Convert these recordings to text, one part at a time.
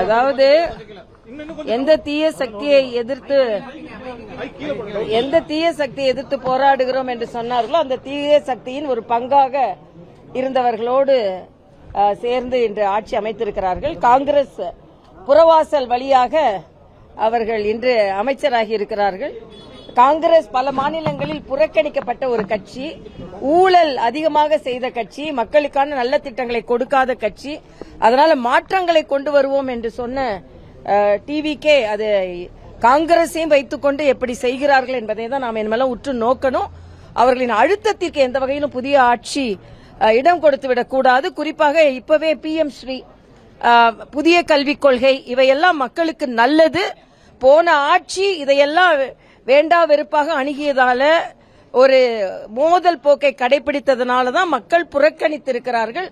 அதாவது எந்த தீய சக்தியை எதிர்த்து போராடுகிறோம் என்று சொன்னார்களோ அந்த தீய சக்தியின் ஒரு பங்காக இருந்தவர்களோடு சேர்ந்து இன்று ஆட்சி அமைத்திருக்கிறார்கள். காங்கிரஸ் புறவாசல் வழியாக அவர்கள் இன்று அமைச்சராகி இருக்கிறார்கள். காங்கிரஸ் பல மாநிலங்களில் புறக்கணிக்கப்பட்ட ஒரு கட்சி, ஊழல் அதிகமாக செய்த கட்சி, மக்களுக்கான நல்ல திட்டங்களை கொடுக்காத கட்சி. அதனால மாற்றங்களை கொண்டு வருவோம் என்று சொன்ன டிவிகே அது காங்கிரஸையும் வைத்துக் கொண்டு எப்படி செய்கிறார்கள் என்பதை தான் நாம் இனிமேல் உற்று நோக்கணும். அவர்களின் அழுத்தத்திற்கு எந்த வகையிலும் புதிய ஆட்சி இடம் கொடுத்துவிடக் கூடாது. குறிப்பாக இப்பவே PM ஸ்ரீ புதிய கல்விக் கொள்கை இவையெல்லாம் மக்களுக்கு நல்லது. போன ஆட்சி இதையெல்லாம் வேண்டா வெறுப்பாக அணுகியதால ஒரு மோதல் போக்கை கடைபிடித்ததனால தான் மக்கள் புறக்கணித்திருக்கிறார்கள்.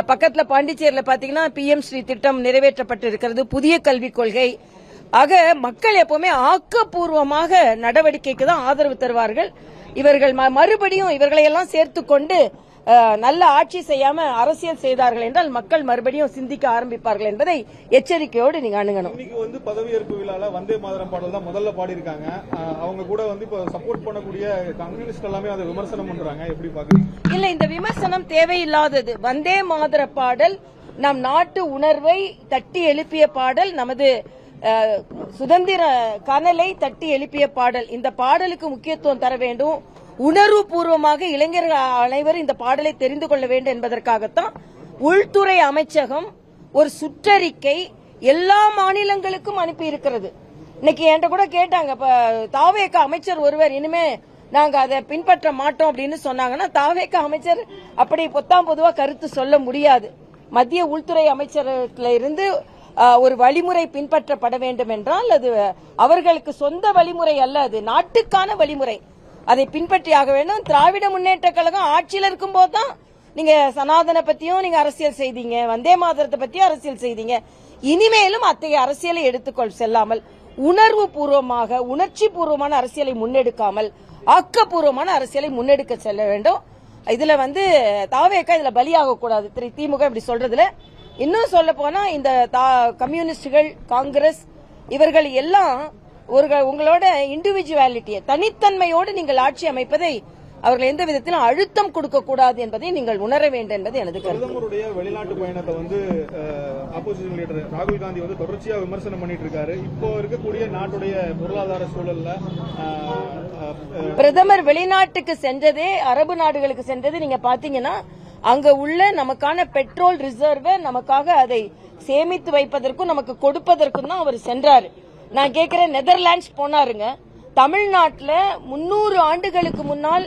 பக்கத்துல பாண்டிச்சேரியில பாத்தீங்கன்னா PM ஸ்ரீ திட்டம் நிறைவேற்றப்பட்டிருக்கிறது, புதிய கல்விக் கொள்கை. ஆக மக்கள் எப்பவுமே ஆக்கப்பூர்வமாக நடவடிக்கைக்கு தான் ஆதரவு தருவார்கள். இவர்கள் மறுபடியும் இவர்களையெல்லாம் சேர்த்துக்கொண்டு நல்ல ஆட்சி செய்யாம அரசியல் செய்தார்கள் என்றால் மக்கள் மறுபடியும் சிந்திக்க ஆரம்பிப்பார்கள் என்பதை எச்சரிக்கையோடு நீங்க அணுகணும். இன்னைக்கு பதவியேற்பு விழால வந்தே மாதரம் பாடல் தான் முதல்ல பாடி இருக்காங்க. அவங்க கூட இப்ப சப்போர்ட் பண்ணக்கூடிய கம்யூனிஸ்ட் எல்லாமே அதை விமர்சனம் பண்றாங்க. எப்படி பாக்குறீங்க? இல்ல, இந்த விமர்சனம் தேவையில்லாதது. வந்தே மாதர பாடல் நம் நாட்டு உணர்வை தட்டி எழுப்பிய பாடல், நமது சுதந்திர கனலை தட்டி எழுப்பிய பாடல். இந்த பாடலுக்கு முக்கியத்துவம் தர வேண்டும். உணர்வு பூர்வமாக இளைஞர்கள் அனைவரும் இந்த பாடலை தெரிந்து கொள்ள வேண்டும் என்பதற்காகத்தான் உள்துறை அமைச்சகம் ஒரு சுற்றறிக்கை எல்லா மாநிலங்களுக்கும் அனுப்பி இருக்கிறது. இன்னைக்கு என்கிட்ட கூட கேட்டாங்க, தாவேக அமைச்சர் ஒருவர் இனிமே நாங்க அதை பின்பற்ற மாட்டோம் அப்படின்னு சொன்னாங்கன்னா, தாவேக அமைச்சர் அப்படி பொத்தாம் பொதுவா கருத்து சொல்ல முடியாது. மத்திய உள்துறை அமைச்சரத்துல இருந்து ஒரு வழிமுறை பின்பற்றப்பட வேண்டும் என்றால் அது அவர்களுக்கு சொந்த வழிமுறை அல்ல, அது நாட்டுக்கான வழிமுறை. அதை பின்பற்றியாக வேண்டும். திராவிட முன்னேற்ற கழகம் ஆட்சியில் இருக்கும் போதுதான் நீங்க சனாதன பத்தியும் நீங்க அரசியல் செய்தீங்க, வந்தே மாதரத்தை பத்தியும் அரசியல் செய்தீங்க. இனிமேலும் அத்தகைய அரசியலை எடுத்துக்கொள் செல்லாமல் உணர்வு பூர்வமாக உணர்ச்சி பூர்வமான அரசியலை முன்னெடுக்காமல் ஆக்கப்பூர்வமான அரசியலை முன்னெடுக்க செல்ல வேண்டும். இதுல தாவேக்கா இதுல பலியாக கூடாது. திமுக இப்படி சொல்றதுல இன்னும் சொல்ல போனா இந்த கம்யூனிஸ்டுகள், காங்கிரஸ் இவர்கள் எல்லாம் உங்களோட இண்டிவிஜுவாலிட்டியை தனித்தன்மையோடு நீங்கள் ஆட்சி அமைப்பதை அவர்கள் எந்த விதத்திலும் அழுத்தம் கொடுக்க கூடாது என்பதை நீங்கள் உணர வேண்டும் என்பது எனது கருத்து. பிரதமருடைய வெளிநாட்டு பயணத்தை ஆப்போசிஷன் லீடர் ராகுல் காந்தி தொடர்ச்சியா விமர்சனம் பண்ணிட்டு இருக்காரு. இப்போ இருக்கக்கூடிய நாட்டுடைய பொருளாதார சூழல்ல பிரதமர் வெளிநாட்டுக்கு சென்றதே, அரபு நாடுகளுக்கு சென்றது நீங்க பாத்தீங்கன்னா, அங்க உள்ள நமக்கான பெட்ரோல் ரிசர்வை நமக்காக அதை சேமித்து வைப்பதற்கும் நமக்கு கொடுப்பதற்கும் தான் அவர் சென்றாரு. நான் கேட்கிறேன், நெதர்லாண்ட்ஸ் போனாருங்க. தமிழ்நாட்டில் 300 ஆண்டுகளுக்கு முன்னால்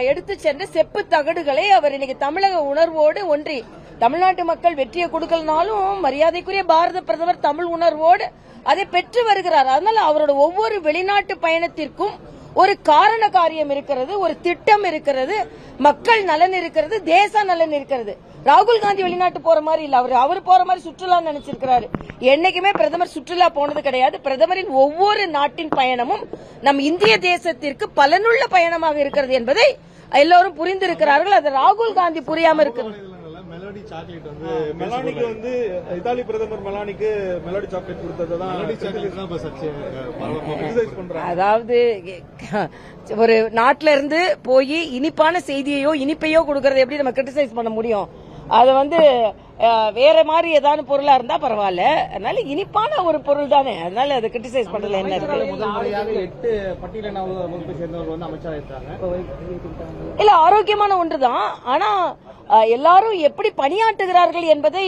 எடுத்து சென்ற செப்பு தகடுகளை அவர் இன்னைக்கு தமிழக உணர்வோடு ஒன்றி, தமிழ்நாட்டு மக்கள் வெற்றியை கொடுக்கலனாலும் மரியாதைக்குரிய பாரத பிரதமர் தமிழ் உணர்வோடு அதை பெற்று வருகிறார். அதனால அவரோட ஒவ்வொரு வெளிநாட்டு பயணத்திற்கும் ஒரு காரண காரியம் இருக்கிறது, ஒரு திட்டம் இருக்கிறது, மக்கள் நலன் இருக்கிறது, தேச நலன் இருக்கிறது. ராகுல் காந்தி வெளிநாட்டு போற மாதிரி இல்ல, அவர் போற மாதிரி சுற்றுலா நினைச்சிருக்கிறாரு. என்னைக்குமே பிரதமர் சுற்றுலா போனது கிடையாது. பிரதமரின் ஒவ்வொரு நாட்டின் பயணமும் நம் இந்திய தேசத்திற்கு பலனுள்ள பயணமாக இருக்கிறது என்பதை எல்லோரும் புரிந்திருக்கிறார்கள். அது ராகுல் காந்தி புரியாம இருக்கிறது. மெலோடி சாக்லேட் மெலானிக்கு இத்தாலி பிரதமர் மெலானிக்கு மெலோடி சாக்லேட் கொடுத்ததுதான். அதாவது ஒரு நாட்டில இருந்து போய் இனிப்பான செய்தியோ இனிப்பையோ கொடுக்கறது எப்படி நம்ம கிரிட்டிசைஸ் பண்ண முடியும்? அது வேற மாதிரி ஏதாவது பொருளா இருந்தா பரவாயில்ல. அதனால இனிப்பான ஒரு பொருள் தானே, அதனால அதை கிரிட்டிசைஸ் பண்றதுல என்ன இருக்கு? முதல் முறையாக 8 பட்டியலின வகுப்பை சேர்ந்தவர்கள் அமைச்சராக இல்ல, ஆரோக்கியமான ஒன்றுதான். ஆனா எல்லாரும் எப்படி பணியாற்றுகிறார்கள் என்பதை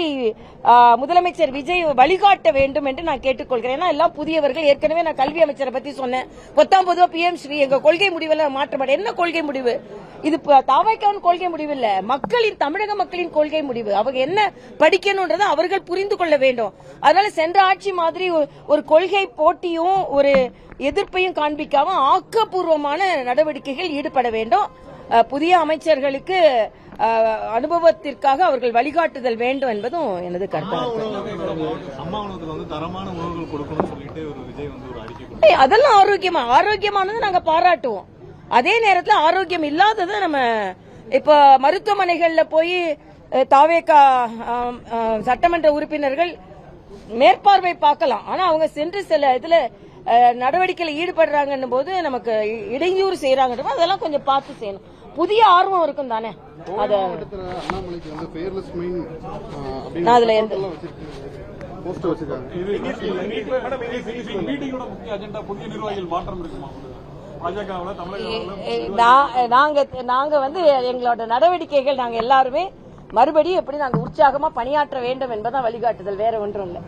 முதலமைச்சர் விஜய் வழிகாட்ட வேண்டும் என்று நான் கேட்டுக்கொள்கிறேன். ஏன்னா எல்லாம் புதியவர்கள். ஏற்கனவே நான் கல்வி அமைச்சரை பத்தி சொன்னேன். 19 PM ஸ்ரீ எங்க கொள்கை முடிவில் மாற்றப்பட என்ன கொள்கை முடிவு? இது தாவைக்கான கொள்கை முடிவு இல்ல, தமிழக மக்களின் கொள்கை முடிவு. அவங்க என்ன படிக்கணும்ன்றதை அவர்கள் புரிந்து கொள்ள வேண்டும். அதனால சென்ற ஆட்சி மாதிரி ஒரு கொள்கை போட்டியும் ஒரு எதிர்ப்பையும் காண்பிக்காம ஆக்கப்பூர்வமான நடவடிக்கைகள் ஈடுபட வேண்டும். புதிய அமைச்சர்களுக்கு அனுபவத்திற்காக அவர்கள் வழிகாட்டுதல் வேண்டும் என்பதும் எனது கருத்து. அதெல்லாம் ஆரோக்கியமானது நாங்க பாராட்டுவோம். அதே நேரத்தில் ஆரோக்கியம் இல்லாததை நம்ம இப்ப மருத்துவமனைகள்ல போய் தாவேகா சட்டமன்ற உறுப்பினர்கள் மேற்பார்வை பார்க்கலாம். ஆனா அவங்க சென்று சில இதுல நடவடிக்கையில் ஈடுபடுறாங்கன்னும் போது நமக்கு இடையூறு செய்யறாங்க, அதெல்லாம் கொஞ்சம் பார்த்து செய்யணும். புதிய ஆர்வம் இருக்கும் தானே. அத அண்ணாமலைக்கு வந்து ஃபேர்லெஸ் மெயின் அதுல எந்த போஸ்டர் வச்சிருக்காங்க. மீட்டிங்கோட முக்கிய அஜெண்டா புதிய நிர்வாகிகள் மாற்றம் இருக்குமா பாஜகவுல தமிழக? நாங்க வந்து எங்களோட நடவடிக்கைகள் நாங்க எல்லாருமே மறுபடியும் எப்படி நாங்க உற்சாகமா பணியாற்ற வேண்டும் என்பதான் வழிகாட்டுதல், வேற ஒன்றும் இல்லை.